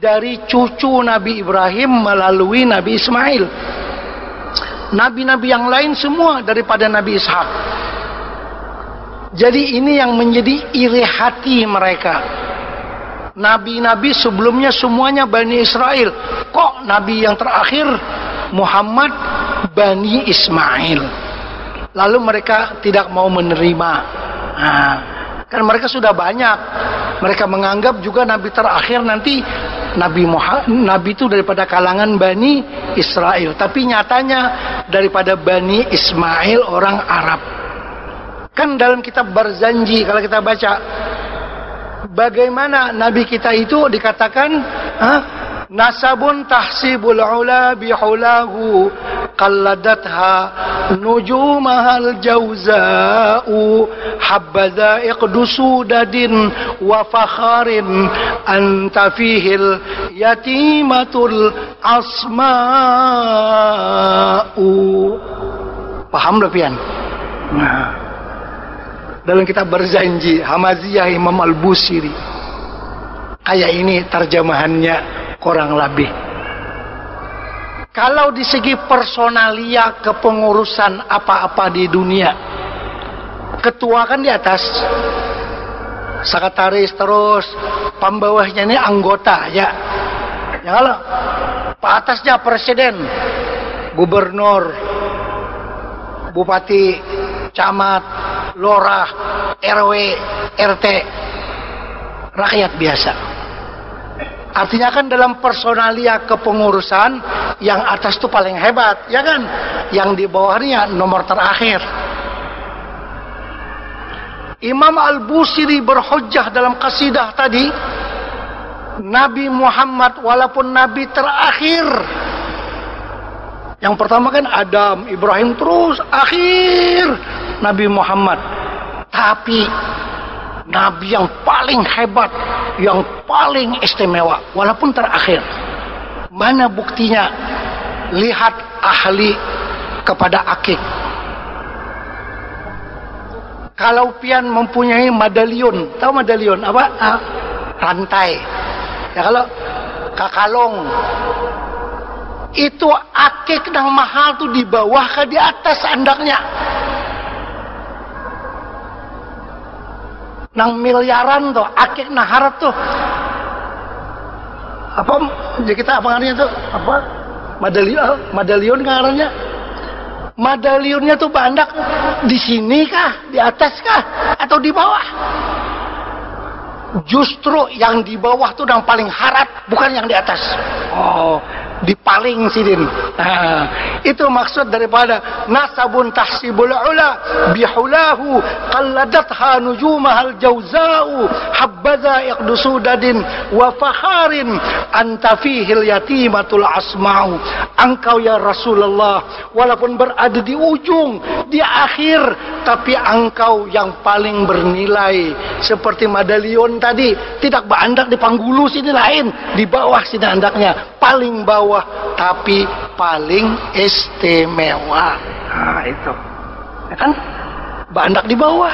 dari cucu Nabi Ibrahim melalui Nabi Ismail. Nabi-nabi yang lain semua daripada Nabi Ishak. Jadi ini yang menjadi iri hati mereka. Nabi-nabi sebelumnya semuanya Bani Israel. Kok Nabi yang terakhir Muhammad Bani Ismail? Lalu mereka tidak mau menerima. Kan mereka sudah banyak. Mereka menganggap juga Nabi terakhir nanti Nabi itu daripada kalangan Bani Israel, tapi nyatanya daripada Bani Ismail orang Arab. Kan dalam kitab Barzanji kalau kita baca, bagaimana Nabi kita itu dikatakan nasabun tahsibul ula bihulahu qalladatha nujumahal jawza'u habbaza iqdusu dadin wa fakharin anta fihil yatimatul asma'u. Paham lepian? Dalam kitab Barzanji Hamaziyah Imam Al-Busiri, kayak ini terjemahannya kurang lebih. Kalau di segi personalia kepengurusan apa-apa di dunia, ketua kan di atas, sekretaris terus, pembawahnya ini anggota ya. Ya kalau Pak atasnya presiden, gubernur, bupati, camat, lurah, RW, RT, rakyat biasa. Artinya kan dalam personalia kepengurusan yang atas itu paling hebat, ya kan? Yang di bawahnya nomor terakhir. Imam Al-Busiri berhujjah dalam qasidah tadi, Nabi Muhammad walaupun Nabi terakhir. Yang pertama kan Adam, Ibrahim, terus akhir Nabi Muhammad. Tapi Nabi yang paling hebat, yang paling istimewa, walaupun terakhir. Mana buktinya? Lihat ahli kepada akik. Kalau pian mempunyai medalion, tahu medalion apa? Rantai. Ya kalau kakalong, itu akik yang mahal tuh di bawah ke di atas andaknya. Nang miliaran tuh akik nah harap tuh. Apa jadi kita apa ngaranya tuh? Apa? Medalion ngaranya. Medalionnya tuh bandak di sini kah, di atas kah, atau di bawah? Justru yang di bawah tuh yang paling harap, bukan yang di atas. Oh, dipaling sidin. Nah, itu maksud daripada nasabun tahsibul ula bihulahu qalladatha nujumahal jauzau habbaza iqdusudadin wa fakharin anta fihil yatimatul asma'u. Engkau ya Rasulullah walaupun berada di ujung, di akhir, tapi engkau yang paling bernilai. Seperti medalion tadi, tidak berandak di panggulu sini lain, di bawah sini andaknya, paling bawah tapi paling istimewa. Nah itu, ya kan? Berandak di bawah.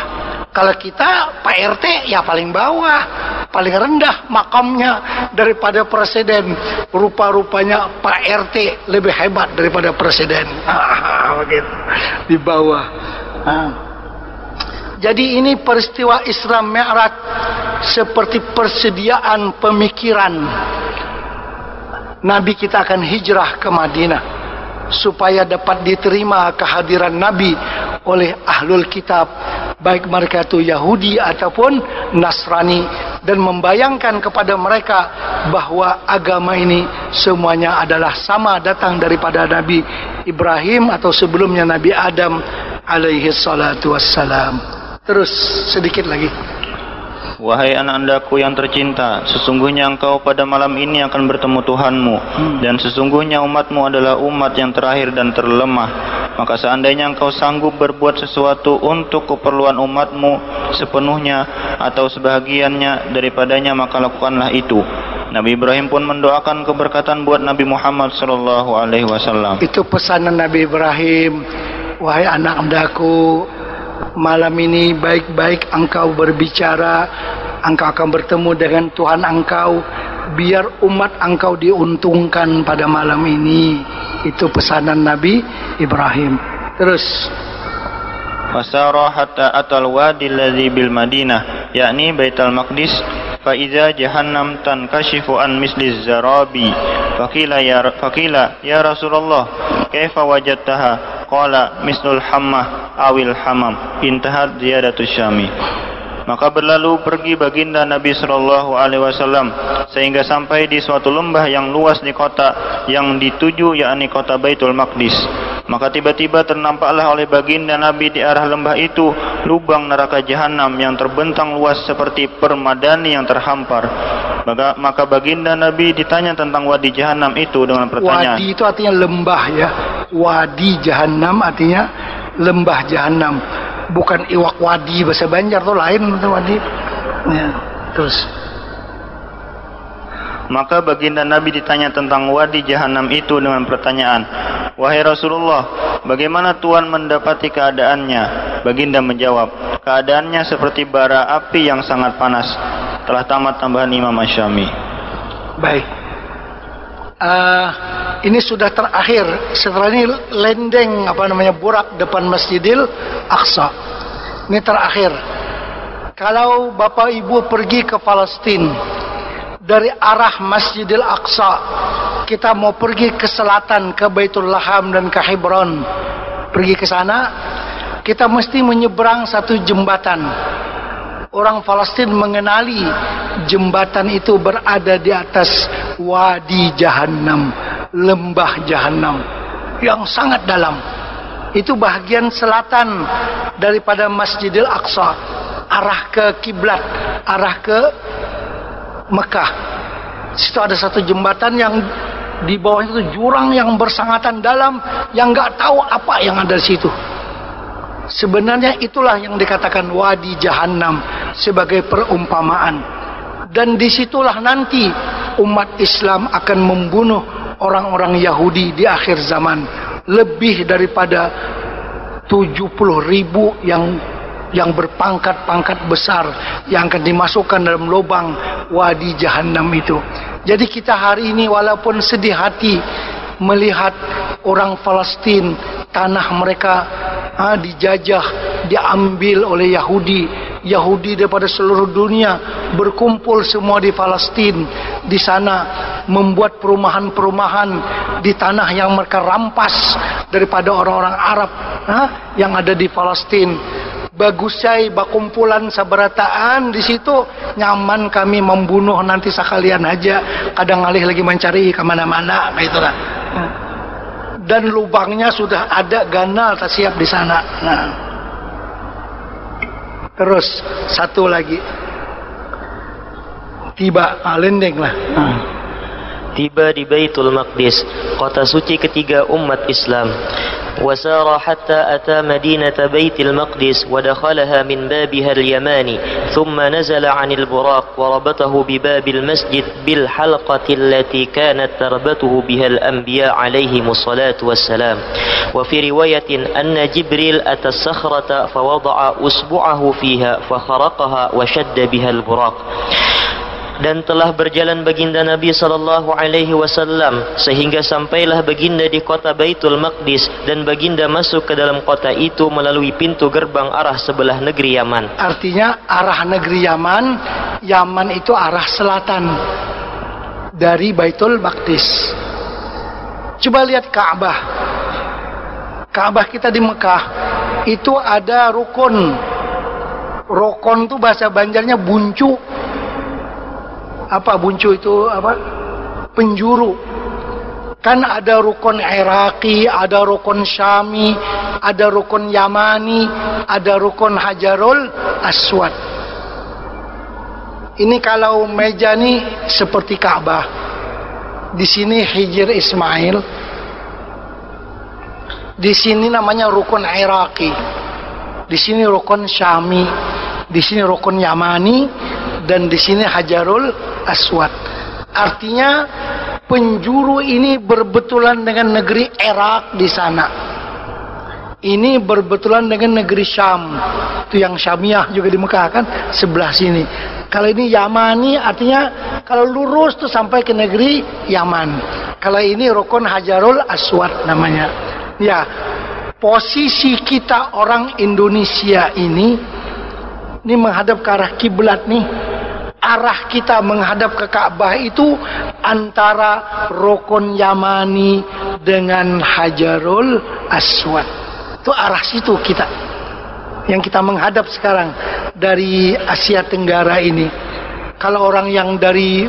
Kalau kita Pak RT ya paling bawah, paling rendah makamnya daripada presiden. Rupa-rupanya Pak RT lebih hebat daripada presiden. Begitu, di bawah. Jadi ini peristiwa Isra Mi'raj seperti persediaan pemikiran Nabi kita akan hijrah ke Madinah supaya dapat diterima kehadiran Nabi oleh ahlul kitab, baik mereka itu Yahudi ataupun Nasrani, dan membayangkan kepada mereka bahwa agama ini semuanya adalah sama, datang daripada Nabi Ibrahim atau sebelumnya Nabi Adam alaihi salatu wassalam. Terus sedikit lagi. Wahai anak-anakku yang tercinta, sesungguhnya engkau pada malam ini akan bertemu Tuhanmu, dan sesungguhnya umatmu adalah umat yang terakhir dan terlemah. Maka seandainya engkau sanggup berbuat sesuatu untuk keperluan umatmu sepenuhnya atau sebahagiannya daripadanya, maka lakukanlah itu. Nabi Ibrahim pun mendoakan keberkatan buat Nabi Muhammad SAW. Itu pesanan Nabi Ibrahim. Wahai anak-anakku, malam ini baik-baik engkau berbicara, engkau akan bertemu dengan Tuhan engkau, biar umat engkau diuntungkan pada malam ini. Itu pesanan Nabi Ibrahim. Terus fasara hatta atal wadi alladhi bil Madinah, yakni Baitul Maqdis, fa iza jahannam tankashifu an misli zarabi, faqila ya Rasulullah kaifa wajadtaha? Qala mislul hammah awil hamam, intahat ziyadatus syami. Maka berlalu pergi baginda Nabi SAW sehingga sampai di suatu lembah yang luas di kota yang dituju, yakni kota Baitul Maqdis. Maka tiba-tiba ternampaklah oleh baginda Nabi di arah lembah itu lubang neraka jahanam yang terbentang luas seperti permadani yang terhampar. Maka baginda Nabi ditanya tentang wadi jahanam itu dengan pertanyaan. Wadi itu artinya lembah ya. Wadi jahanam artinya lembah jahanam. Bukan iwak wadi bahasa Banjar tuh lain itu wadi. Ya, terus. Maka baginda Nabi ditanya tentang wadi jahanam itu dengan pertanyaan, wahai Rasulullah, bagaimana Tuhan mendapati keadaannya? Baginda menjawab, keadaannya seperti bara api yang sangat panas. Telah tamat tambahan Imam Asy-Syami. Baik. Ini sudah terakhir. Setelah ini lendeng burak depan Masjidil Aqsa. Ini terakhir. Kalau Bapak Ibu pergi ke Palestina dari arah Masjidil Aqsa, kita mau pergi ke selatan ke Baitul Laham dan ke Hebron, pergi ke sana, kita mesti menyeberang satu jembatan. Orang Palestin mengenali jembatan itu berada di atas Wadi Jahannam, lembah Jahannam yang sangat dalam. Itu bahagian selatan daripada Masjidil Aqsa, arah ke kiblat, arah ke Mekah. Situ ada satu jembatan yang di bawah itu jurang yang bersangatan dalam, yang enggak tahu apa yang ada di situ. Sebenarnya itulah yang dikatakan Wadi Jahannam sebagai perumpamaan. Dan disitulah nanti umat Islam akan membunuh orang-orang Yahudi di akhir zaman. Lebih daripada 70.000 yang berpangkat-pangkat besar yang akan dimasukkan dalam lubang Wadi Jahannam itu. Jadi kita hari ini walaupun sedih hati melihat orang Palestin, tanah mereka dijajah, diambil oleh Yahudi. Yahudi daripada seluruh dunia berkumpul semua di Palestin, di sana membuat perumahan-perumahan di tanah yang mereka rampas daripada orang-orang Arab yang ada di Palestin. Bagusai bakumpulan sabarataan di situ, nyaman kami membunuh nanti sekalian aja, kadang alih lagi mencari ke mana-mana kayak itulah. Dan lubangnya sudah ada ganal tak siap di sana. Nah. Terus satu lagi. Tiba lendeng lah. Tiba di Baitul Maqdis, kota suci ketiga umat Islam. وسار حتى أتى مدينة بيت المقدس ودخلها من بابها اليماني ثم نزل عن البراق وربطه بباب المسجد بالحلقة التي كانت تربطه بها الأنبياء عليهم الصلاة والسلام. وفي رواية أن جبريل أتى الصخرة فوضع أصبعه فيها فخرقها وشد بها البراق. Dan telah berjalan baginda Nabi sallallahu alaihi wasallam sehingga sampailah baginda di kota Baitul Maqdis, dan baginda masuk ke dalam kota itu melalui pintu gerbang arah sebelah negeri Yaman. Artinya arah negeri Yaman, Yaman itu arah selatan dari Baitul Maqdis. Coba lihat Ka'bah. Ka'bah kita di Mekah itu ada rukun. Rukun itu bahasa Banjarnya buncu. Apa buncu itu? Apa? Penjuru. Kan ada rukun Iraqi, ada rukun Syami, ada rukun Yamani, ada rukun Hajarul Aswad. Ini kalau meja ini seperti Ka'bah. Di sini Hijr Ismail. Di sini namanya rukun Iraqi. Di sini rukun Syami. Di sini rukun Yamani. Dan di sini Hajarul Aswad. Artinya penjuru ini berbetulan dengan negeri Irak di sana. Ini berbetulan dengan negeri Syam. Itu yang Syamiyah juga di Mekah kan, sebelah sini. Kalau ini Yamani artinya kalau lurus tuh sampai ke negeri Yaman. Kalau ini rukun Hajarul Aswad namanya. Ya, posisi kita orang Indonesia ini menghadap ke arah kiblat nih. Arah kita menghadap ke Ka'bah itu antara rukun Yamani dengan Hajarul Aswad. Itu arah situ kita. Yang kita menghadap sekarang dari Asia Tenggara ini. Kalau orang yang dari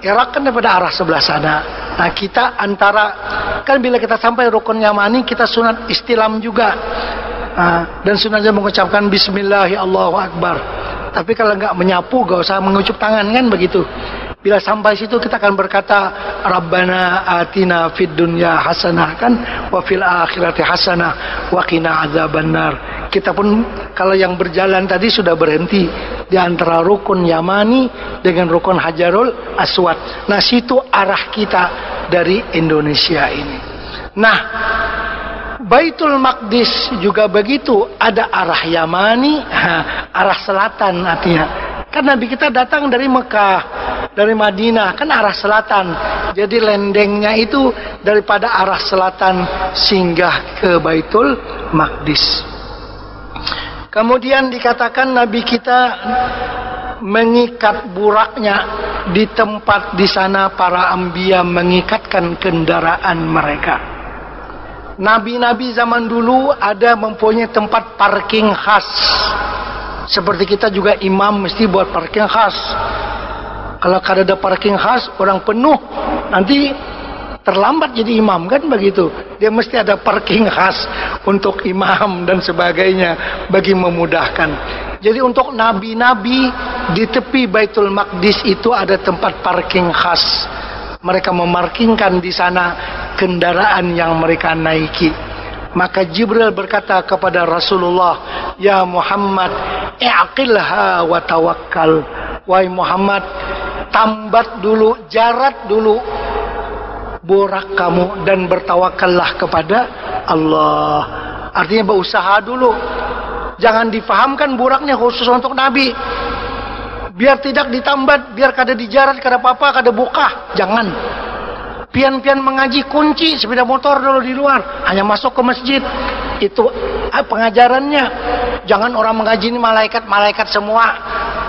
Irak kan daripada arah sebelah sana. Nah kita antara, kan bila kita sampai rukun Yamani kita sunat istilam juga. Dan sunatnya mengucapkan Bismillah Allahu Akbar. Tapi kalau enggak menyapu, enggak usah mengucup tangan kan begitu. Bila sampai situ kita akan berkata Rabbana atina fid dunya hasanah kan, wa fil akhirati hasanah wa qina adzabannar. Kita pun kalau yang berjalan tadi sudah berhenti di antara rukun Yamani dengan rukun Hajarul Aswad. Nah, situ arah kita dari Indonesia ini. Nah, Baitul Maqdis juga begitu, ada arah Yamani, arah selatan artinya. Kan Nabi kita datang dari Mekah, dari Madinah, kan arah selatan. Jadi lendengnya itu daripada arah selatan singgah ke Baitul Maqdis. Kemudian dikatakan Nabi kita mengikat buraknya di tempat di sana para anbiya mengikatkan kendaraan mereka. Nabi-nabi zaman dulu ada mempunyai tempat parking khas. Seperti kita juga imam mesti buat parking khas. Kalau ada parking khas, orang penuh, nanti terlambat jadi imam, kan begitu. Dia mesti ada parking khas untuk imam dan sebagainya bagi memudahkan. Jadi untuk nabi-nabi di tepi Baitul Maqdis itu ada tempat parking khas. Mereka memarkingkan di sana kendaraan yang mereka naiki. Maka Jibril berkata kepada Rasulullah, "Ya Muhammad, i'qilha wa tawakkal." Wahai Muhammad, tambat dulu, jarat dulu borak kamu dan bertawakallah kepada Allah. Artinya berusaha dulu. Jangan difahamkan boraknya khusus untuk Nabi. Biar tidak ditambat, biar kada dijarat, kada apa-apa, kada bukah. Jangan. Pian-pian mengaji kunci sepeda motor dulu di luar, hanya masuk ke masjid. Itu pengajarannya. Jangan orang mengaji ini malaikat semua.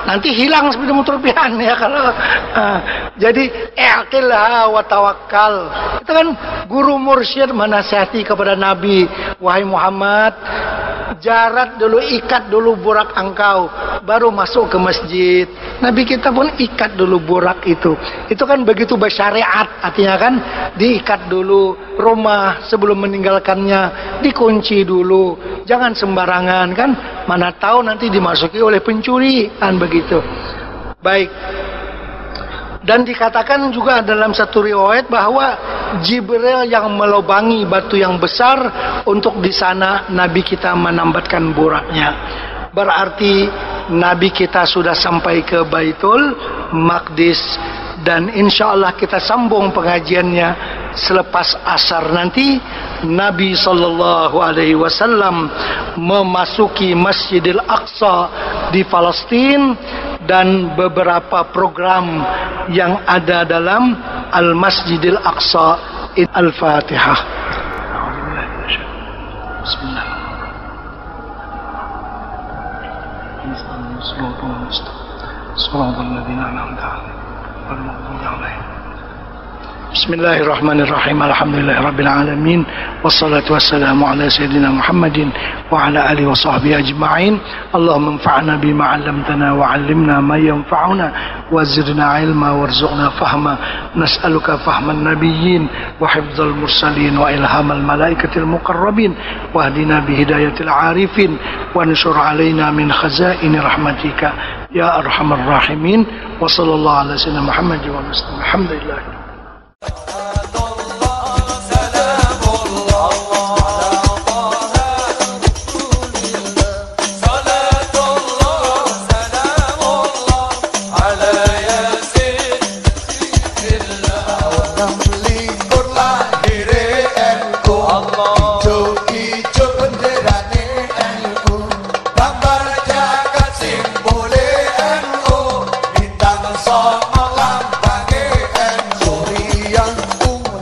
Nanti hilang sepeda motor pian ya kalau. Jadi i'qilha wa tawakkal. Itu kan guru mursyid menasihati kepada Nabi, wahai Muhammad, jarat dulu, ikat dulu borak engkau, baru masuk ke masjid. Nabi kita pun ikat dulu borak itu. Itu kan begitu bersyariat, artinya kan diikat dulu rumah sebelum meninggalkannya, dikunci dulu, jangan sembarangan kan. Mana tahu nanti dimasuki oleh pencuri, kan begitu. Baik. Dan dikatakan juga dalam satu riwayat bahwa Jibril yang melobangi batu yang besar untuk di sana Nabi kita menambatkan boraknya. Berarti Nabi kita sudah sampai ke Baitul Maqdis, dan insya Allah kita sambung pengajiannya selepas asar nanti. Nabi SAW memasuki Masjidil Aqsa di Palestina dan beberapa program yang ada dalam Al-Masjidil Aqsa. Al-Fatihah. Bismillah. Bismillahirrahmanirrahim. Alhamdulillahirabbil alamin. Wassalatu wassalamu ala sayyidina Muhammadin wa ala alihi wa sahbihi ajma'in. Allahumma anfa'na bima 'allamtana wa 'allimna ma yanfa'una wa zidna 'ilma warzuqna fahma. Nas'aluka fahman nabiyyin wa hifdzal mursalin wa ilhamal malaikatil muqarrabin wa hdina bi hidayatil 'arifin wa anshur 'alaina min khazaini rahmatika ya arhamar rahimin. Wa sallallahu ala sayyidina Muhammadin wa sallam. Alhamdulillah.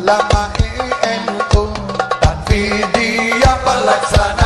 Lama NU dan video pelaksana